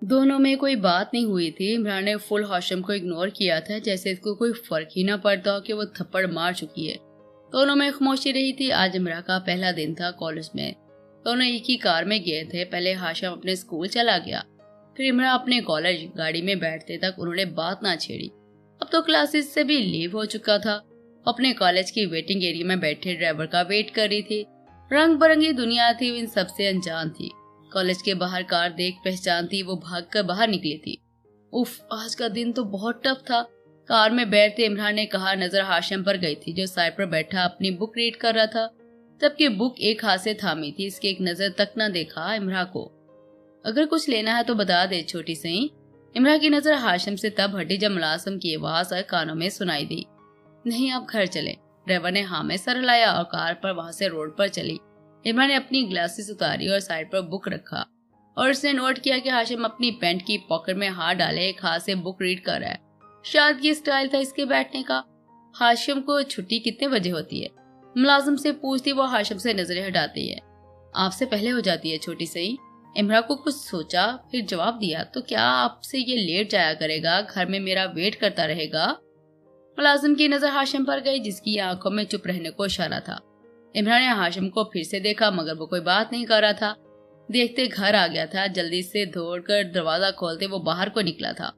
दोनों में कोई बात नहीं हुई थी। इमरान ने फुल हाशिम को इग्नोर किया था, जैसे इसको कोई फर्क ही ना पड़ता हो कि वो थप्पड़ मार चुकी है। दोनों में खामोशी रही थी। आज इमरान का पहला दिन था कॉलेज में। दोनों एक ही कार में गए थे। पहले हाशिम अपने स्कूल चला गया, फिर इमरान अपने कॉलेज। गाड़ी में बैठते तक उन्होंने बात ना छेड़ी। अब तो क्लासेस से भी लीव हो चुका था। अपने कॉलेज की वेटिंग एरिया में बैठे ड्राइवर का वेट कर रही थी। रंग बिरंगी दुनिया थी, इन सबसे अनजान थी। कॉलेज के बाहर कार देख पहचानती वो भागकर बाहर निकली थी। उफ, आज का दिन तो बहुत टफ था। कार में बैठते इमरान ने कहा। नजर हाशिम पर गई थी, जो साइड पर बैठा अपनी बुक रीड कर रहा था, जबकि बुक एक हाथ से थामी थी। इसके एक नजर तक न देखा इमरान को। अगर कुछ लेना है तो बता दे छोटी सही। इमरान की नजर हाशिम से तब हटी जब मुलाजिम की आवाज कानों में सुनाई दी। नहीं, आप घर चले। ड्राइवर ने हाँ में सर हिलाया और कार पर वहां से रोड पर चली। इमरान ने अपनी ग्लासेस उतारी और साइड पर बुक रखा, और उसने नोट किया कि हाशिम अपनी पैंट की पॉकेट में हाथ डाले एक हाथ से बुक रीड कर रहा है। शायद ये स्टाइल था इसके बैठने का। हाशिम को छुट्टी कितने बजे होती है? मुलाजिम से पूछती। वो हाशिम से नजरें हटाती है। आपसे पहले हो जाती है छोटी सही। इमरान को कुछ सोचा, फिर जवाब दिया। तो क्या आपसे ये लेट जाया करेगा? घर में मेरा वेट करता रहेगा? मुलाजिम की नजर हाशिम पर गई, जिसकी आंखों में चुप रहने को इशारा था। इमरान ने हाशिम को फिर से देखा, मगर वो कोई बात नहीं कर रहा था। देखते घर आ गया था। जल्दी से दौड़कर दरवाजा खोलते वो बाहर को निकला था,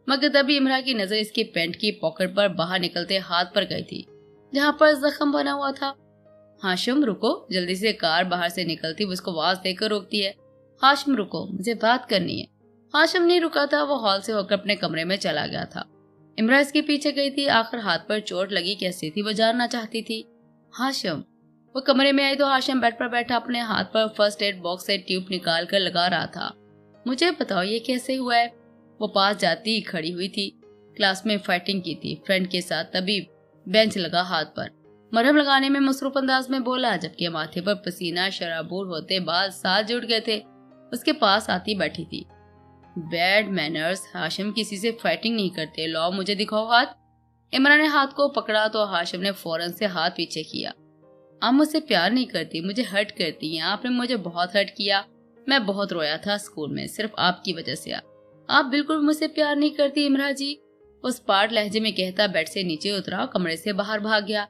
मगर तभी इमरान की नजर इसके पैंट की पॉकेट पर बाहर निकलते हाथ पर गई थी, जहाँ पर जख्म बना हुआ था। हाशिम रुको। जल्दी से कार बाहर से निकलती वो उसको आवाज देकर रोकती है। हाशिम रुको, मुझे बात करनी है। हाशिम नहीं रुका था। वो हॉल से होकर अपने कमरे में चला गया था। इमरान इसके पीछे गई थी। आखिर हाथ पर चोट लगी कैसी थी वो जानना चाहती थी। हाशिम। वो कमरे में आई तो हाशिम बेड पर बैठा अपने हाथ पर फर्स्ट एड बॉक्स से ट्यूब निकाल कर लगा रहा था। मुझे बताओ ये कैसे हुआ है? वो पास जाती ही खड़ी हुई थी। क्लास में फाइटिंग की थी फ्रेंड के साथ, तभी बेंच लगा हाथ पर। मरहम लगाने में मसरूफ अंदाज में बोला, जबकि माथे पर पसीना शराबूर होते बाल साथ जुड़ गए थे। उसके पास आती बैठी थी। Bad manners. हाशिम किसी से फाइटिंग नहीं करते। लो मुझे दिखाओ हाथ। इमरान ने हाथ को पकड़ा तो हाशिम ने फौरन से हाथ पीछे किया। आप मुझसे प्यार नहीं करती, मुझे हर्ट करती हैं। आपने मुझे बहुत हर्ट किया। मैं बहुत रोया था स्कूल में, सिर्फ आपकी वजह से। आप बिल्कुल मुझसे प्यार नहीं करती इमरान जी, उस पार्ट लहजे में कहता बेड से नीचे उतरा, कमरे से बाहर भाग गया।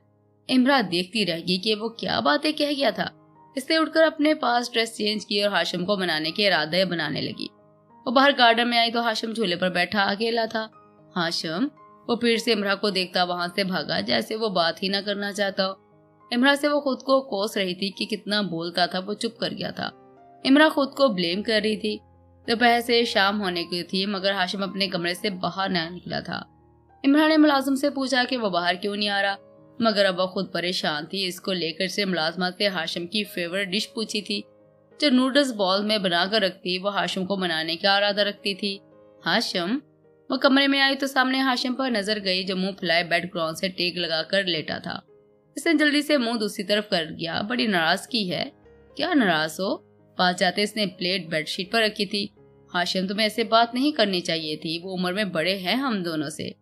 इमरान देखती रह गई कि वो क्या बातें कह गया था। इसने उठकर अपने पास ड्रेस चेंज की और हाशिम को मनाने के इरादे बनाने लगी। वो बाहर गार्डन में आई तो हाशिम झूले पर बैठा अकेला था। हाशिम। वो फिर से इमरान को देखता वहां से भागा, जैसे वो बात ही ना करना चाहता हो। इमरान से वो खुद को कोस रही थी कि कितना बोलता था। वो चुप कर गया था। इमरान खुद को ब्लेम कर रही थी। दोपहर से शाम होने की थी, मगर हाशिम अपने कमरे से बाहर न निकला था। इमरान ने मुलाजिम से पूछा कि वो बाहर क्यों नहीं आ रहा, मगर अब वो खुद परेशान थी। इसको लेकर से मुलाजमा से हाशिम की फेवरेट डिश पूछी थी, जो नूडल्स बॉल में बनाकर रखती। वो हाशिम को मनाने का इरादा रखती थी। हाशिम। वो कमरे में आई तो सामने हाशिम पर नजर गई, जो मुंह फुलाए बेड ग्राउंड से टेक लगाकर लेटा था। इसने जल्दी से मुंह दूसरी तरफ कर गया। बड़ी नाराजगी है? क्या नाराज हो? पास जाते इसने प्लेट बेडशीट पर रखी थी। हाशिम, तुम्हें ऐसे बात नहीं करनी चाहिए थी। वो उम्र में बड़े हैं हम दोनों से।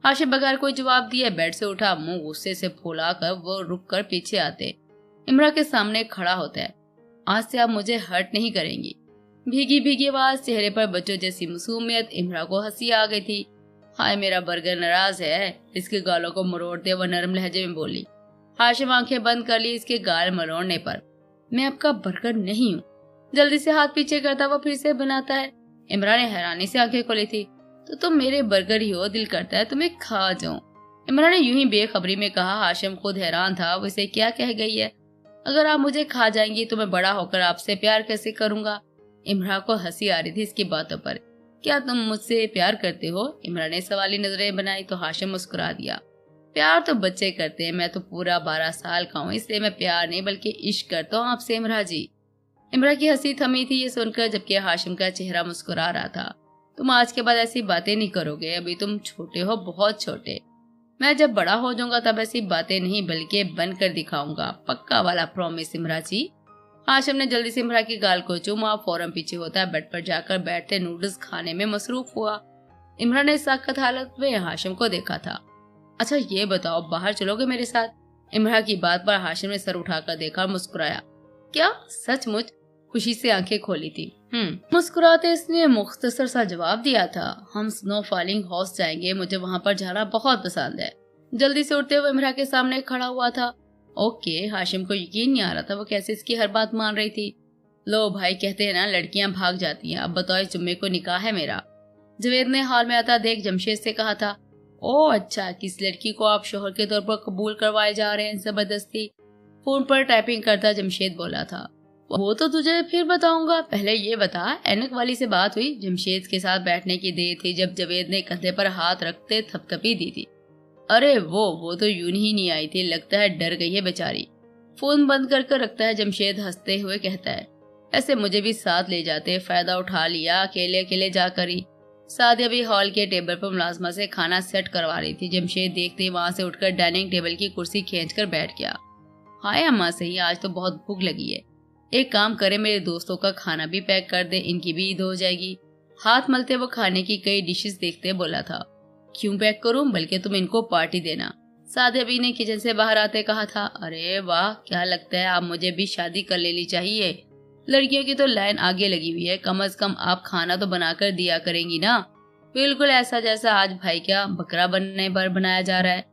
हाशिम बगैर कोई जवाब दिए बेड से उठा। मुंह गुस्से से फुला कर वो रुक कर पीछे आते इमरान के सामने खड़ा होता है। आज से आप मुझे हर्ट नहीं करेंगी। भीगी भीगी आवाज, चेहरे पर बच्चों जैसी मासूमियत। इमरान को हंसी आ गई थी। हाय मेरा बर्गर नाराज है। इसके गालों को मरोड़ते वो नरम लहजे में बोली। हाशिम आंखें बंद कर ली इसके गाल मरोड़ने पर। मैं आपका बर्गर नहीं हूँ। जल्दी से हाथ पीछे करता वो फिर से बनाता है। इमरान ने हैरानी से आंखें खोली थी। तो तुम मेरे बर्गर ही हो, दिल करता है तुम्हें खा जाऊं। इमरान ने यूं ही बेखबरी में कहा। हाशिम खुद हैरान था वो इसे क्या कह गई है। अगर आप मुझे खा जाएंगी तो मैं बड़ा होकर आपसे प्यार कैसे करूंगा? इमरान को हंसी आ रही थी इसकी बातों पर। क्या तुम मुझसे प्यार करते हो? इमरान ने सवाली नजरें बनाई तो हाशिम मुस्कुरा दिया। प्यार तो बच्चे करते हैं, मैं तो पूरा 12 साल का हूँ, इसलिए मैं प्यार नहीं बल्कि इश्क करता हूँ आपसे इमरान जी। इमरान की हंसी थमी थी ये सुनकर, जबकि हाशिम का चेहरा मुस्कुरा रहा था। तुम आज के बाद ऐसी बातें नहीं करोगे, अभी तुम छोटे हो, बहुत छोटे। मैं जब बड़ा हो जाऊंगा तब ऐसी बातें नहीं बल्कि बन कर दिखाऊंगा, पक्का वाला प्रॉमिस इमरान जी। हाशिम ने जल्दी से इमरान की गाल को चूमा। फौरन पीछे होता बेड पर जाकर बैठते नूडल्स खाने में मसरूफ हुआ। इमरान ने सख्त हालत में हाशिम को देखा था। अच्छा ये बताओ, बाहर चलोगे मेरे साथ? इमरान की बात पर हाशिम ने सर उठाकर देखा और मुस्कुराया। क्या सचमुच? खुशी से आंखें खोली थी। मुस्कुराते इसने मुख्तसर सा जवाब दिया था, हम स्नो फॉलिंग हाउस जाएंगे, मुझे वहाँ पर जाना बहुत पसंद है। जल्दी से उठते हुए इमरा के सामने खड़ा हुआ था। ओके, हाशिम को यकीन नहीं आ रहा था वो कैसे इसकी हर बात मान रही थी। लो भाई, कहते हैं ना लड़कियां भाग जाती हैं, अब बताओ इस जुम्मे को निकाह है मेरा। जवेद ने हॉल में आता देख जमशेद से कहा था, ओ अच्छा, किस लड़की को आप शोहर के तौर पर कबूल करवाए जा रहे हैं जबरदस्ती। फोन पर टाइपिंग करता जमशेद बोला था, वो तो तुझे फिर बताऊंगा, पहले ये बता ऐनक वाली से बात हुई। जमशेद के साथ बैठने की देर थी जब जवेद ने कंधे पर हाथ रखते थपथपी दी थी। अरे वो तो यूं ही नहीं आई थी, लगता है डर गई है बेचारी। फोन बंद कर रखता है जमशेद हंसते हुए कहता है, ऐसे मुझे भी साथ ले जाते, फायदा उठा लिया अकेले अकेले जाकर ही। सादिया भी हॉल के टेबल पर मुलाजमा से खाना सेट करवा रही थी। जमशेद देखते वहां से उठकर डाइनिंग टेबल की कुर्सी खींचकर बैठ गया। हाय अम्मा सही, आज तो बहुत भूख लगी है, एक काम करे मेरे दोस्तों का खाना भी पैक कर दे, इनकी भी ईद हो जाएगी। हाथ मलते वो खाने की कई डिशेस देखते बोला था, क्यों पैक करूं, बल्कि तुम इनको पार्टी देना। सादिया भी ने किचन से बाहर आते कहा था, अरे वाह, क्या लगता है आप मुझे भी शादी कर लेनी चाहिए, लड़कियों की तो लाइन आगे लगी हुई है, कम से कम आप खाना तो बनाकर दिया करेंगी ना। बिल्कुल ऐसा जैसा आज भाई क्या बकरा बनने पर बनाया जा रहा है।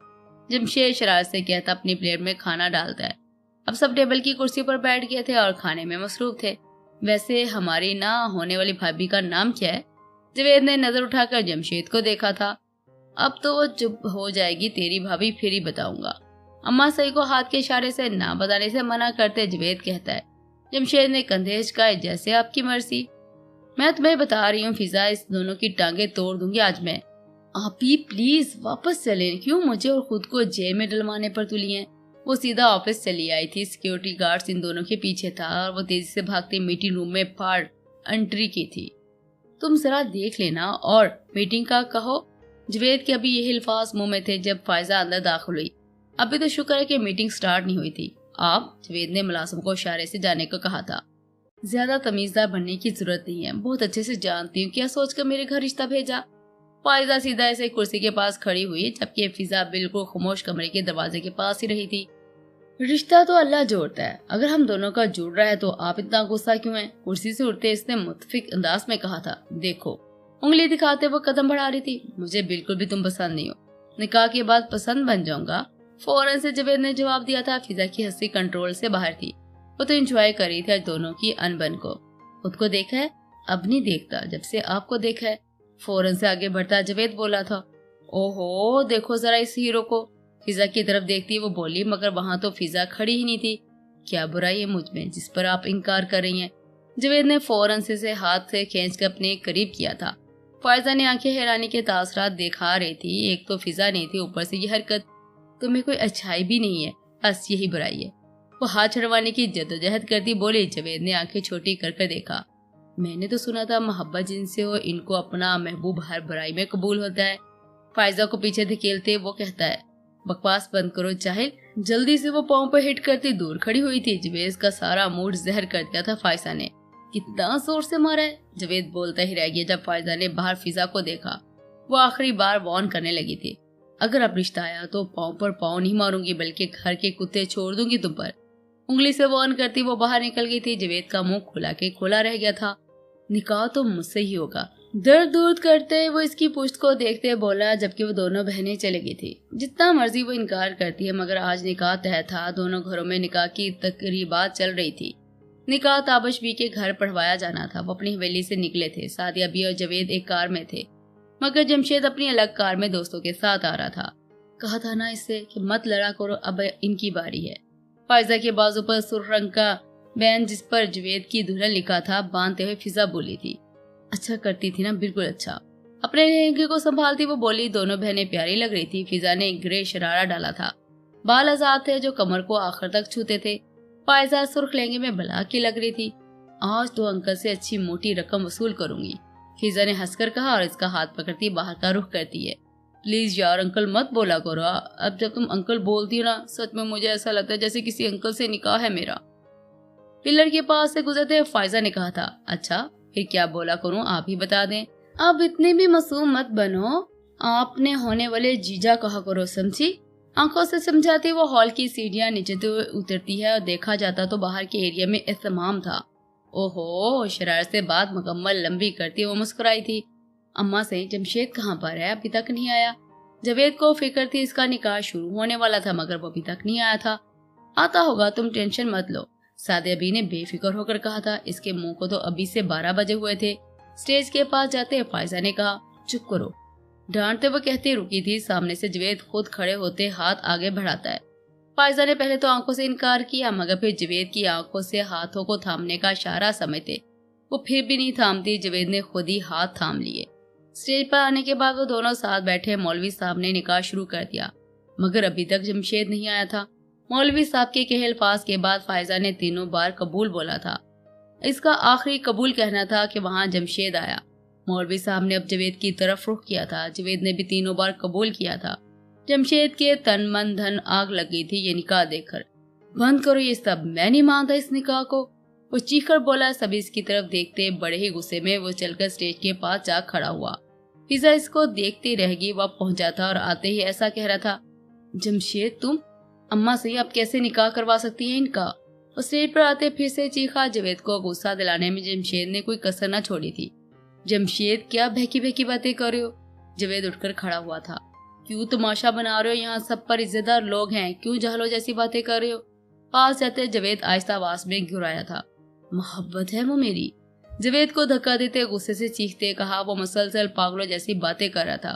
जमशेद शरारत से कहता अपनी प्लेट में खाना डालता है। अब सब टेबल की कुर्सी पर बैठ गए थे और खाने में मसरूफ थे। वैसे हमारी ना होने वाली भाभी का नाम क्या है? जवेद ने नजर उठाकर जमशेद को देखा था। अब तो वो चुप हो जाएगी तेरी भाभी, फिर ही बताऊंगा। अम्मा सही को हाथ के इशारे से ना बताने से मना करते जवेद कहता है। जमशेद ने कंधे हिचकाए, जैसे आपकी मर्जी। मैं तुम्हें बता रही हूँ फिजा, इस दोनों की टांगे तोड़ दूंगी आज मैं। आप ही प्लीज वापस चले, क्यों मुझे और खुद को जेल में डलवाने पर तुली हैं। वो सीधा ऑफिस चली आई थी। सिक्योरिटी गार्ड्स इन दोनों के पीछे था और वो तेजी से भागते मीटिंग रूम में फाड़ एंट्री की थी। तुम जरा देख लेना और मीटिंग का कहो। जवेद के अभी यही अल्फाज मुंह में थे जब फायजा अंदर दाखिल हुई। अभी तो शुक्र है कि मीटिंग स्टार्ट नहीं हुई थी। आप, जवेद ने मुलाजिम को इशारे से जाने को कहा था। ज्यादा तमीजदार बनने की जरूरत नहीं है, बहुत अच्छे से जानती हूँ क्या सोचकर मेरे घर रिश्ता भेजा। फायजा सीधा ऐसे कुर्सी के पास खड़ी हुई जबकि फिजा बिल्कुल खामोश कमरे के दरवाजे के पास ही रही थी। रिश्ता तो अल्लाह जोड़ता है, अगर हम दोनों का जुड़ रहा है तो आप इतना गुस्सा क्यों है? कुर्सी से उठते इसने मुतफिक अंदाज में कहा था। देखो, उंगली दिखाते वो कदम बढ़ा रही थी, मुझे बिल्कुल भी तुम पसंद नहीं हो, निकाह के बाद पसंद बन जाऊंगा। फौरन से जवेद ने जवाब दिया था। फिजा की हंसी कंट्रोल से बाहर थी। वो तो एंजॉय कर रही थी दोनों की अनबन को। खुद को देखा है? अब नहीं देखता, जब से आपको देखा है। फौरन से आगे बढ़ता जवेद बोला था। ओहो, देखो जरा इस हीरो को। फिजा की तरफ देखती वो बोली, मगर वहाँ तो फिजा खड़ी ही नहीं थी। क्या बुराई है मुझ में जिस पर आप इनकार कर रही हैं? जवेद ने फौरन से हाथ से खींचकर अपने करीब किया था। फायजा ने आंखें हैरानी के तासरात दिखा रही थी। एक तो फिजा नहीं थी, ऊपर से ये हरकत। तुम्हें कोई अच्छाई भी नहीं है, बस यही बुराई है। वो हाथ छुड़वाने की जद्दोजहद करती बोली। जवेद ने आंखें छोटी कर देखा। मैंने तो सुना था मोहब्बत जिनसे हो इनको अपना महबूब हर बुराई में कबूल होता है। फायजा को पीछे धकेलते वो कहता है, बकवास बंद करो चाहिल। जल्दी से वो पाँव पर हिट करती दूर खड़ी हुई थी। जवेद का सारा मूड जहर कर दिया था फायजा ने। कितना जोर से मारा है? जवेद बोलता ही रह गया जब फायजा ने बाहर फिजा को देखा। वो आखिरी बार वार्न करने लगी थी, अगर अब रिश्ता आया तो पाँव पर पाँव नहीं मारूंगी, बल्कि घर के कुत्ते छोड़ दूंगी तुम पर। उंगली से वार्न करती वो बाहर निकल गई थी। जवेद का मुंह खुला के खुला रह गया था। निकाह तो मुझसे ही होगा। दर्द दूर करते वो इसकी पुश्त को देखते बोला, जबकि वो दोनों बहनें चली गई थी। जितना मर्जी वो इनकार करती है, मगर आज निकाह तय था। दोनों घरों में निकाह की तकरीबात चल रही थी। निकाह ताबश बी के घर पढ़वाया जाना था। वो अपनी हवेली से निकले थे। सादिया बी और जवेद एक कार में थे, मगर जमशेद अपनी अलग कार में दोस्तों के साथ आ रहा था। कहा था ना इससे कि मत लड़ा करो, अब इनकी बारी है। फायजा के बाजू पर सुर्ख रंग का बैन जिस पर जवेद की दुल्हन लिखा था बांधते हुए फिजा बोली थी, अच्छा करती थी ना, बिल्कुल अच्छा। अपने लहंगे को संभालती वो बोली। दोनों बहनें प्यारी लग रही थी। फिजा ने ग्रे शरारा डाला था, बाल आजाद थे जो कमर को आखिर तक छूते थे। फायजा सुर्ख लहंगे में भला की लग रही थी। आज तो अंकल से अच्छी मोटी रकम वसूल करूंगी, फिजा ने हंसकर कहा और इसका हाथ पकड़ती बाहर का रुख करती है। प्लीज यार अंकल मत बोला करो। अब जब तुम अंकल बोलती हो ना, सच में मुझे ऐसा लगता है जैसे किसी अंकल से निकाह है मेरा। पिलर के पास से गुजरते फायजा ने कहा था, अच्छा फिर क्या बोला करूं, आप ही बता दें। अब इतने भी मासूम मत बनो, आपने होने वाले जीजा कहा करो, समझी। आंखों से समझाती वो हॉल की सीढ़ियां नीचे उतरती है और देखा जाता तो बाहर के एरिया में एहतमाम था। ओहो, शरारत से बात मुकम्मल लंबी करती वो मुस्कुराई थी। अम्मा से जमशेद कहाँ पर है, अभी तक नहीं आया। जावेद को फिक्र थी इसका निकाह शुरू होने वाला था मगर वो अभी तक नहीं आया था। आता होगा, तुम टेंशन मत लो, सादे अभी ने बेफिक्र होकर कहा था। इसके मुंह को तो अभी से 12 बजे हुए थे। स्टेज के पास जाते फायजा ने कहा, चुप करो। डांटते वो कहते रुकी थी। सामने से जावेद खुद खड़े होते हाथ आगे बढ़ाता है। फायजा ने पहले तो आंखों से इनकार किया मगर फिर जावेद की आंखों से हाथों को थामने का इशारा समझते वो फिर भी नहीं थामती। जावेद ने खुद ही हाथ थाम लिए। स्टेज पर आने के बाद वो दोनों साथ बैठे मौलवी साहब ने निकाह शुरू कर दिया मगर अभी तक जमशेद नहीं आया था। मौलवी साहब के कहे अल्फाज के बाद फायजा ने 3 बार कबूल बोला था। इसका आखिरी कबूल कहना था कि वहाँ जमशेद आया। मौलवी साहब ने अब जावेद की तरफ रुख किया था। जावेद ने भी 3 बार कबूल किया था। जमशेद के तन मन धन आग लग गई थी ये निकाह देखकर। बंद करो ये सब, मैं नहीं मानता इस निकाह को, वो चीखकर बोला। सभी इसकी तरफ देखते बड़े ही गुस्से में वो चलकर स्टेज के पास जा खड़ा हुआ। फिजा इसको देखती रहेगी। वह पहुंचा था और आते ही ऐसा कह रहा था, जमशेद तुम, अम्मा से अब कैसे निकाह करवा सकती है इनका। और स्टेज पर आते फिर से चीखा। जावेद को गुस्सा दिलाने में जमशेद ने कोई कसर न छोड़ी थी। जमशेद क्या बहकी बहकी बातें कर रहे हो। जावेद उठकर खड़ा हुआ था। क्यों तमाशा बना रहे हो, यहाँ सब पर इज्जतदार लोग हैं, क्यों जहलो जैसी बातें कर रहे हो। पास जाते जावेद आहिस्ता आवाज में घुराया था, मोहब्बत है वो मेरी। जावेद को धक्का देते गुस्से से चीखते कहा। वो मुसलसल पागलों जैसी बातें कर रहा था।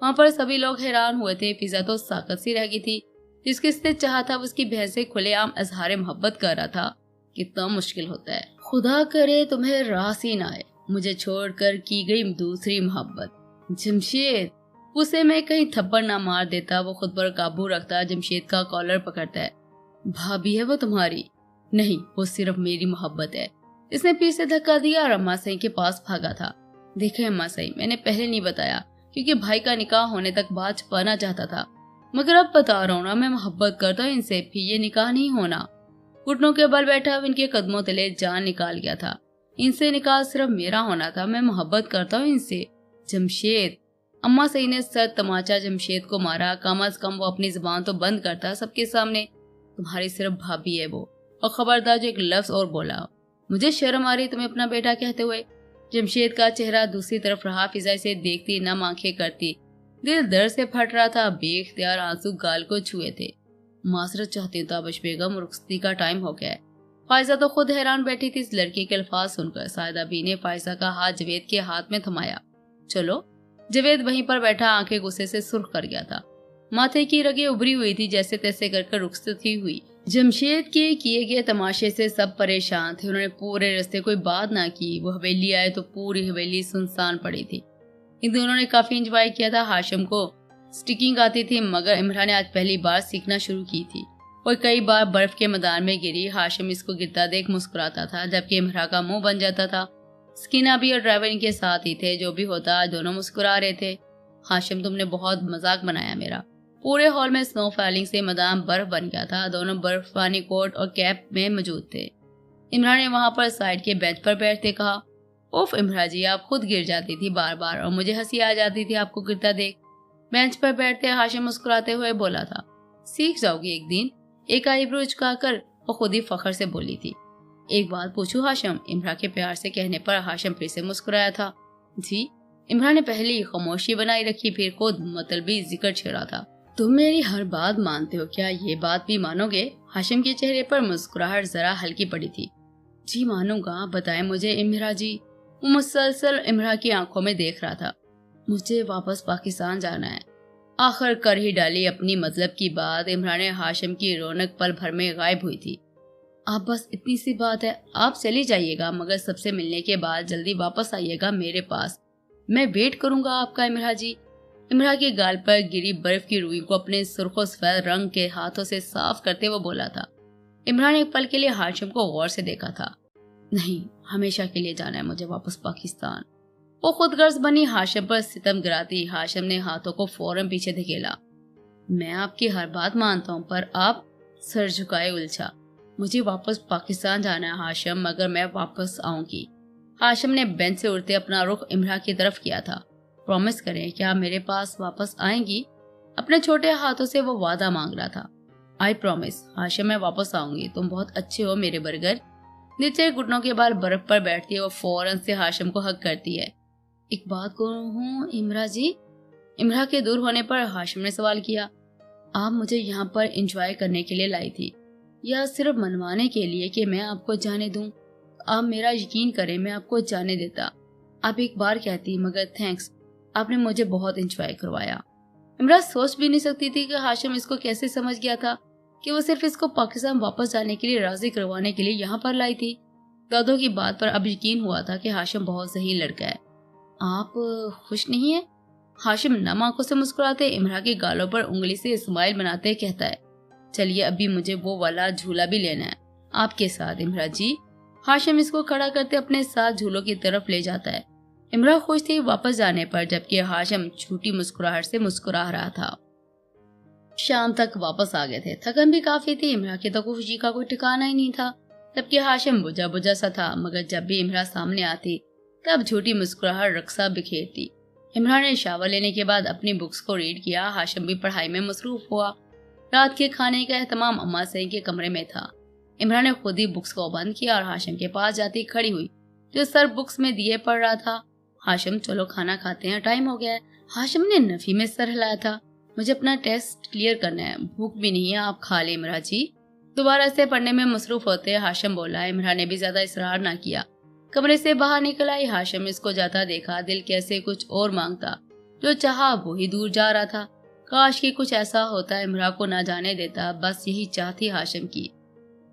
वहाँ पर सभी लोग हैरान हुए थे। फिजा तो साकत सी रह गई थी। जिसके चाहा था उसकी बहन से खुलेआम इजहार मोहब्बत कर रहा था। कितना मुश्किल होता है। खुदा करे तुम्हें रास ही ना आए मुझे छोड़कर की गई दूसरी मोहब्बत। जमशेद, उसे मैं कहीं थप्पड़ ना मार देता। वो खुद पर काबू रखता। जमशेद का कॉलर पकड़ता है। भाभी है वो तुम्हारी? नहीं, वो सिर्फ मेरी मोहब्बत है। इसने फिर से धक्का दिया और अम्मा सही के पास भागा था। देखे अम्मा सही, मैंने पहले नहीं बताया क्योंकि भाई का निकाह होने तक बात छुपाना चाहता था, मगर अब बता रहा हूँ ना, मैं मोहब्बत करता हूँ इनसे, फिर ये निकाह नहीं होना। घुटनों के बल बैठा इनके कदमों तले जान निकाल गया था। इनसे निकाह सिर्फ मेरा होना था। मैं मोहब्बत करता हूँ इनसे। जमशेद, अम्मा सही ने सर तमाचा जमशेद को मारा। कम अज कम वो अपनी जुबान तो बंद करता सबके सामने। तुम्हारी सिर्फ भाभी है वो, और खबरदार जो एक लफ्ज और बोला, मुझे शर्म आ रही तुम्हें अपना बेटा कहते हुए। जमशेद का चेहरा दूसरी तरफ रहा। फिजा से देखती नम आंखें करती। दिल दर्द से फट रहा था। बेख्तियार आंसू गाल को छुए थे। मासरत चाहती हूँ ताबश बेगम, रुखसती का टाइम हो गया है। फायजा तो खुद हैरान बैठी थी इस लड़की के अल्फाज सुनकर। सायदा बी ने फायजा का हाथ जावेद के हाथ में थमाया। चलो। जावेद वहीं पर बैठा आंखें गुस्से से सुर्ख कर गया था। माथे की रगें उभरी हुई थी। जैसे तैसे कर रुखसती हुई। जमशेद के किए गए तमाशे से सब परेशान थे। उन्होंने पूरे रास्ते कोई बात ना की। वो हवेली आए तो पूरी हवेली सुनसान पड़ी थी। इन दोनों ने काफी एंजॉय किया था। हाशिम को स्टिकिंग आती थी मगर इमरान ने आज पहली बार सीखना शुरू की थी। और कई बार बर्फ के मैदान में गिरी। हाशिम इसको गिरता देख मुस्कुराता था जबकि इमरान का मुंह बन जाता था। स्किना भी और ड्राइवर इनके साथ ही थे। जो भी होता आज दोनों मुस्कुरा रहे थे। हाशिम, तुमने बहुत मजाक बनाया मेरा। पूरे हॉल में स्नो फॉलिंग से मैदान बर्फ बन गया था। दोनों बर्फानी कोट और कैप में मौजूद थे। इमरान ने वहां पर साइड के बेंच पर बैठते कहा, उफ इमरान जी, आप खुद गिर जाती थी बार बार और मुझे हंसी आ जाती थी आपको गिरता देख। बेंच पर बैठते हाशिम मुस्कुराते हुए बोला था, सीख जाओगी एक दिन। एक आईब्रो झुकाकर वो खुद ही फखर से बोली थी। एक बात पूछूं हाशिम? इमरान के प्यार से कहने पर हाशिम फिर से मुस्कुराया था। जी। इमरान ने पहले ही खामोशी बनाई रखी, फिर खुद मतलबी जिक्र छेड़ा था। तुम मेरी हर बात मानते हो क्या? ये बात भी मानोगे? हाशिम के चेहरे पर मुस्कुराहट जरा हल्की पड़ी थी। जी मानूंगा, बताएं मुझे इमरान जी। वो मुसलसल इमरान की आंखों में देख रहा था। मुझे वापस पाकिस्तान जाना है। आखिर कर ही डाली अपनी मतलब की बात। इमरान ने हाशिम की रौनक पल भर में गायब हुई थी। आप बस इतनी सी बात है, आप चली जाइएगा मगर सबसे मिलने के बाद जल्दी वापस आइएगा मेरे पास। मैं वेट करूंगा आपका इमरान जी। इमरान के गाल पर गिरी बर्फ की रुई को अपने सुर्खो सफेद रंग के हाथों से साफ करते वो बोला था। इमरान ने एक पल के लिए हाशिम को गौर से देखा था। नहीं, हमेशा के लिए जाना है मुझे वापस पाकिस्तान। वो खुदगर्ज बनी हाशिम पर सितम गिराती। हाशिम ने हाथों को फौरन पीछे धकेला। मैं आपकी हर बात मानता हूँ पर आप सर झुकाए उलझा। मुझे वापस पाकिस्तान जाना है हाशिम, मगर मैं वापस आऊंगी। हाशिम ने बेंच से उठते अपना रुख इमरान की तरफ किया था। प्रॉमिस करें कि आप मेरे पास वापस आएंगी? अपने छोटे हाथों से वो वादा मांग रहा था। आई प्रॉमिस हाशिम, मैं वापस आऊंगी। तुम बहुत अच्छे हो मेरे बर्गर। नीचे घुटनों के बाल बर्फ पर बैठती है। वो फौरन से हाशिम को हक करती है। एक बात कहूँ इमरा जी? इमरा के दूर होने पर हाशिम ने सवाल किया। आप मुझे यहाँ पर एंजॉय करने के लिए लाई थी या सिर्फ मनवाने के लिए कि मैं आपको जाने दूं? आप मेरा यकीन करें, मैं आपको जाने देता। आप एक बार कहती, मगर थैंक्स, आपने मुझे बहुत एंजॉय करवाया। इमरा सोच भी नहीं सकती थी कि हाशिम इसको कैसे समझ गया था कि वो सिर्फ इसको पाकिस्तान वापस जाने के लिए राजी करवाने के लिए यहाँ पर लाई थी। दादों की बात पर अब यकीन हुआ था कि हाशिम बहुत सही लड़का है। आप खुश नहीं है? हाशिम नम आंखों से मुस्कुराते इमरा के गालों पर उंगली से स्माइल बनाते कहता है, चलिए अभी मुझे वो वाला झूला भी लेना है आपके साथ इमरा जी। हाशिम इसको खड़ा करते अपने साथ झूलों की तरफ ले जाता है। इमरा खुश थी वापस जाने पर, जबकि हाशिम झूठी मुस्कुराहट से मुस्कुरा रहा था। शाम तक वापस आ गए थे। थकन भी काफी थी। इमरा की तो खुशी का कोई ठिकाना ही नहीं था, जबकि हाशिम बुझा बुझा सा था। मगर जब भी इमरा सामने आती तब झूठी मुस्कुराहट रक्सा बिखेरती। इमरा ने शावर लेने के बाद अपनी बुक्स को रीड किया। हाशिम भी पढ़ाई में मसरूफ हुआ। रात के खाने का एहतमाम अम्मा सईद के कमरे में था। इमरा ने खुद ही बुक्स को बंद किया और हाशिम के पास जाती खड़ी हुई, जो सर बुक्स में दिए पढ़ रहा था। हाशिम, चलो खाना खाते हैं, टाइम हो गया है। हाशिम ने नफी में सर हिलाया था। मुझे अपना टेस्ट क्लियर करना है, भूख भी नहीं है, आप खा ले इमरा जी। दोबारा से पढ़ने में मसरूफ होते हाशिम बोला। इमरा ने भी ज्यादा इसरार ना किया। कमरे से बाहर निकल आई। हाशिम इसको जाता देखा। दिल कैसे कुछ और मांगता, जो चाहा वो ही दूर जा रहा था। काश कि कुछ ऐसा होता, इमरा को ना जाने देता। बस यही चाहती हाशिम की।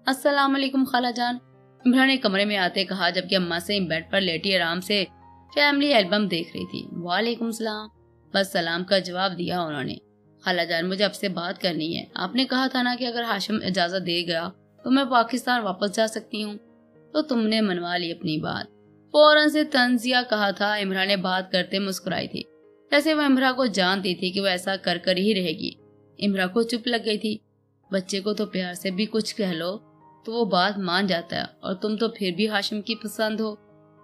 अस्सलाम वालेकुम खाला जान, इमरा ने कमरे में आते कहा, जबकि अम्मा से बेड पर लेटी आराम से फैमिली एल्बम देख रही थी। वालेकुम सलाम, बस सलाम का जवाब दिया उन्होंने। खाला जान, मुझे आपसे बात करनी है। आपने कहा था ना कि अगर हाशिम इजाजत दे गया तो मैं पाकिस्तान वापस जा सकती हूँ, तो तुमने मनवा ली अपनी बात। फौरन से तंजिया कहा था। इमरा ने बात करते मुस्कुराई थी, जैसे वह इमरा को जानती थी कि वह ऐसा कर कर ही रहेगी। इमरा को चुप लग गई थी। बच्चे को तो प्यार से भी कुछ कह लो तो वो बात मान जाता है, और तुम तो फिर भी हाशिम की पसंद हो।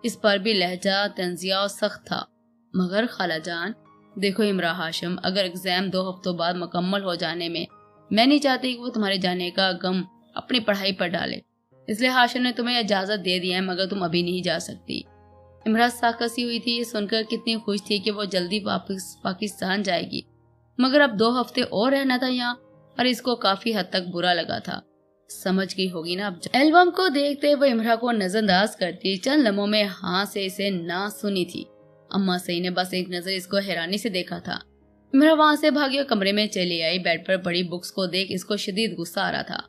इस पर भी लहजा तंजिया और सख्त था। मगर खाला जान देखो इमरा, हाशिम अगर एग्जाम 2 हफ्तों बाद मुकम्मल हो जाने में, मैं नहीं चाहती कि वो तुम्हारे जाने का गम अपनी पढ़ाई पर डाले, इसलिए हाशिम ने तुम्हें इजाजत दे दी है, मगर तुम अभी नहीं जा सकती। इमरा साकसी हुई थी। ये सुनकर कितनी खुश थी कि वो जल्दी वापस पाकिस्तान जाएगी, मगर अब 2 हफ्ते और रहना था यहाँ, और इसको काफी हद तक बुरा लगा था। समझ गई होगी ना अब। एल्बम को देखते वो इमरा को नजरअंदाज करती चंद लम्हों में हाँ से इसे ना सुनी थी। अम्मा सही ने बस एक नजर इसको हैरानी से देखा था। इमरा वहाँ से भागी और कमरे में चली आई। बेड पर पड़ी बुक्स को देख इसको शदीद गुस्सा आ रहा था।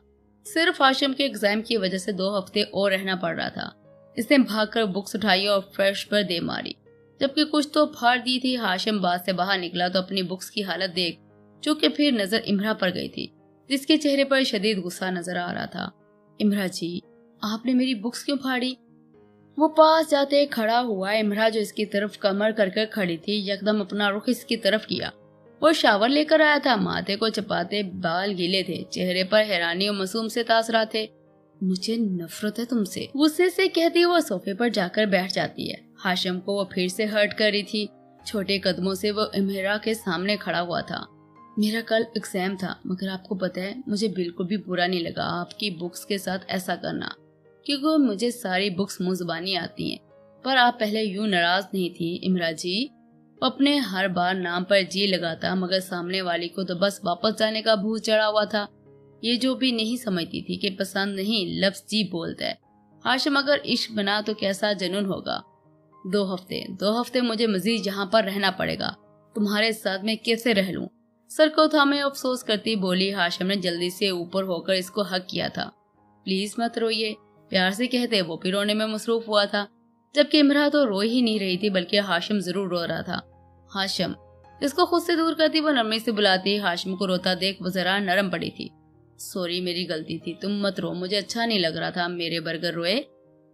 सिर्फ हाशिम के एग्जाम की वजह से 2 हफ्ते और रहना पड़ रहा था। इसने भागकर बुक्स उठाई और फ्रेश पर दे मारी, जबकि कुछ तो फाड़ दी थी। हाशिम बात से बाहर निकला तो अपनी बुक्स की हालत देख चूंकि फिर नजर इमरा पर गई थी, जिसके चेहरे पर शदीद गुस्सा नजर आ रहा था। इमरा जी, आपने मेरी बुक्स क्यों फाड़ी? वो पास जाते खड़ा हुआ। इमरा जो इसकी तरफ कमर करके खड़ी थी, यकदम अपना रुख इसकी तरफ किया। वो शावर लेकर आया था। माथे को चपाते बाल गीले थे, चेहरे पर हैरानी और मासूम से तासरा थे। मुझे नफरत है तुमसे, गुस्से से कहती वो सोफे पर जाकर बैठ जाती है। हाशिम को वो फिर से हर्ट कर रही थी। छोटे कदमों से वो इमरा के सामने खड़ा हुआ था। मेरा कल एग्जाम था, मगर आपको पता है मुझे बिल्कुल भी बुरा नहीं लगा आपकी बुक्स के साथ ऐसा करना, क्योंकि मुझे सारी बुक्स मुंह ज़बानी आती हैं। पर आप पहले यूं नाराज नहीं थी इमरा जी। वो अपने हर बार नाम पर जी लगाता, मगर सामने वाली को तो बस वापस जाने का भूत चढ़ा हुआ था। ये जो भी नहीं समझती थी कि पसंद नहीं लफ्ज जी बोलता है। हाशिम अगर इश्क बना तो कैसा जुनून होगा। 2 हफ्ते मुझे मजीद यहाँ पर रहना पड़ेगा। तुम्हारे साथ मैं कैसे रह लूं? सर को थामे अफसोस करती बोली। हाशिम ने जल्दी से ऊपर होकर इसको हक किया था। प्लीज मत रोइए, प्यार से कहते वो भी रोने में मसरूफ हुआ था, जबकि इमरा तो रो ही नहीं रही थी, बल्कि हाशिम जरूर रो रहा था। हाशिम, इसको खुद से दूर करती वो नरमी से बुलाती। हाशिम को रोता देख वो जरा नरम पड़ी थी। सॉरी, मेरी गलती थी, तुम मत रो, मुझे अच्छा नहीं लग रहा था मेरे बर्गर रोए।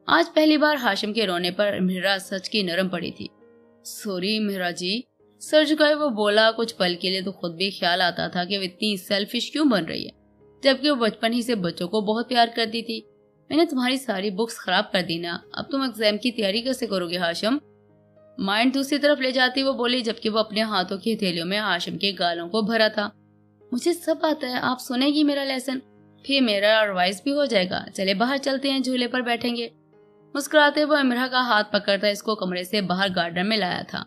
आज पहली बार हाशिम के रोने पर इमरा सच की नरम पड़ी थी। सॉरी इमरा जी, सर झुकाए वो बोला। कुछ पल के लिए तो खुद भी ख्याल आता था कि वो इतनी सेल्फिश क्यों बन रही है, जबकि वो बचपन ही से बच्चों को बहुत प्यार करती थी। मैंने तुम्हारी सारी बुक्स खराब कर दी ना, अब तुम एग्जाम की तैयारी कैसे करोगे हाशिम? माइंड दूसरी तरफ ले जाती वो बोली, जबकि वो अपने हाथों की हथेलियों में हाशिम के गालों को भरा था। मुझे सब आता है, आप सुनेगी मेरा लेसन। फिर मेरा रिवाइज भी हो जाएगा। चले बाहर चलते हैं, झूले पर बैठेंगे। मुस्कुराते हुए इमरा का हाथ पकड़ता इसको कमरे से बाहर गार्डन में लाया था।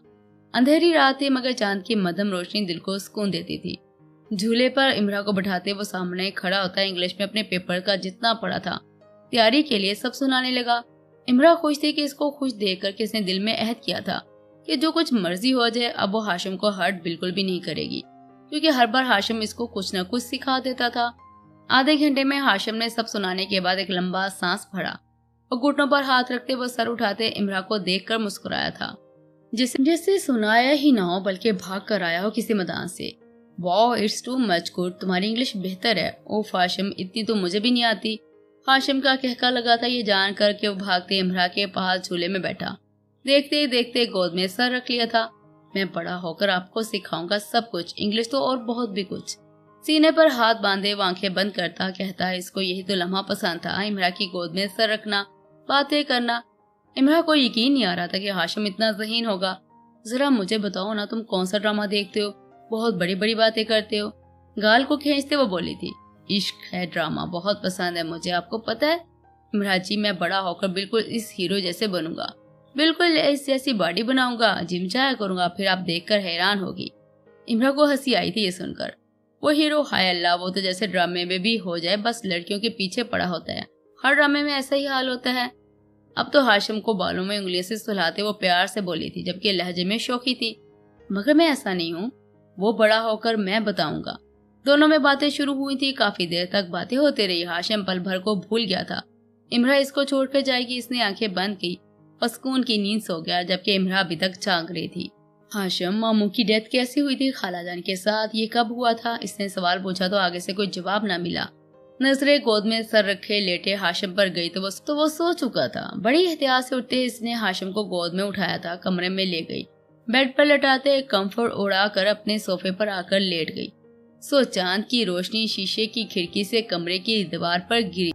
अंधेरी रात थी मगर चांद की मध्यम रोशनी दिल को सुकून देती थी। झूले पर इमरा को बैठाते वो सामने खड़ा होता इंग्लिश में अपने पेपर का जितना पढ़ा था तैयारी के लिए सब सुनाने लगा। इमरा खुश थी कि इसको खुश देखकर किसने दिल में अहद किया था कि जो कुछ मर्जी हो जाए अब वो हाशिम को हर्ट बिल्कुल भी नहीं करेगी, क्योंकि हर बार हाशिम इसको कुछ न कुछ सिखा देता था। आधे घंटे में हाशिम ने सब सुनाने के बाद एक लंबा सांस भरा और घुटनों पर हाथ रखते वो सर उठाते इमरा को देखकर मुस्कुराया था, जैसे सुनाया ही ना हो बल्कि भाग कर आया हो किसी मैदान से। Wow, it's too much good, तुम्हारी इंग्लिश बेहतर है। ओफ हाशिम, इतनी तो मुझे भी नहीं आती। हाशिम का कहका लगा था ये जान कर के वो भागते इमरा के पास झूले में बैठा। देखते ही देखते गोद में सर रख लिया था। मैं बड़ा होकर आपको सिखाऊंगा सब कुछ, इंग्लिश तो और बहुत भी कुछ। सीने पर हाथ बांधे आंखें बंद करता कहता है इसको यही तो लम्हा पसंद था, इमरा की गोद में सर रखना, बातें करना। इमरा को यकीन नहीं आ रहा था कि हाशिम इतना ज़हीन होगा। जरा मुझे बताओ ना, तुम कौन सा ड्रामा देखते हो, बहुत बड़ी बड़ी बातें करते हो। गाल को खींचते वो बोली थी। इश्क है, ड्रामा बहुत पसंद है मुझे, आपको पता है इमरा जी, मैं बड़ा होकर बिल्कुल इस हीरो जैसे बनूंगा, बिल्कुल इस जैसी बॉडी बनाऊंगा, जिम जाया करूंगा, फिर आप देखकर हैरान होगी। इमरा को हंसी आई थी ये सुनकर। वो हीरो, हाय अल्लाह, वो तो जैसे ड्रामे में भी हो जाए बस लड़कियों के पीछे पड़ा होता है, हर ड्रामे में ऐसा ही हाल होता है। अब तो हाशिम को बालों में उंगलियों से सुलाते वो प्यार से बोली थी, जबकि लहजे में शौकी थी। मगर मैं ऐसा नहीं हूँ, वो बड़ा होकर मैं बताऊंगा। दोनों में बातें शुरू हुई थी, काफी देर तक बातें होते रही। हाशिम पल भर को भूल गया था इमरा इसको छोड़कर जाएगी। इसने आंखें बंद की और सुकून की नींद सो गया, जबकि इमरा अभी तक जाग रही थी। हाशिम, मामू की डेथ कैसी हुई थी खालाजान के साथ, ये कब हुआ था? इसने सवाल पूछा तो आगे से कोई जवाब ना मिला। नजरें गोद में सर रखे लेटे हाशिम पर गई तो वो सो चुका था। बड़ी एहतियात से उठते इसने हाशिम को गोद में उठाया था, कमरे में ले गई, बेड पर लटाते कंफर्ट उड़ाकर अपने सोफे पर आकर लेट गई। चांद की रोशनी शीशे की खिड़की से कमरे की दीवार पर गिरी।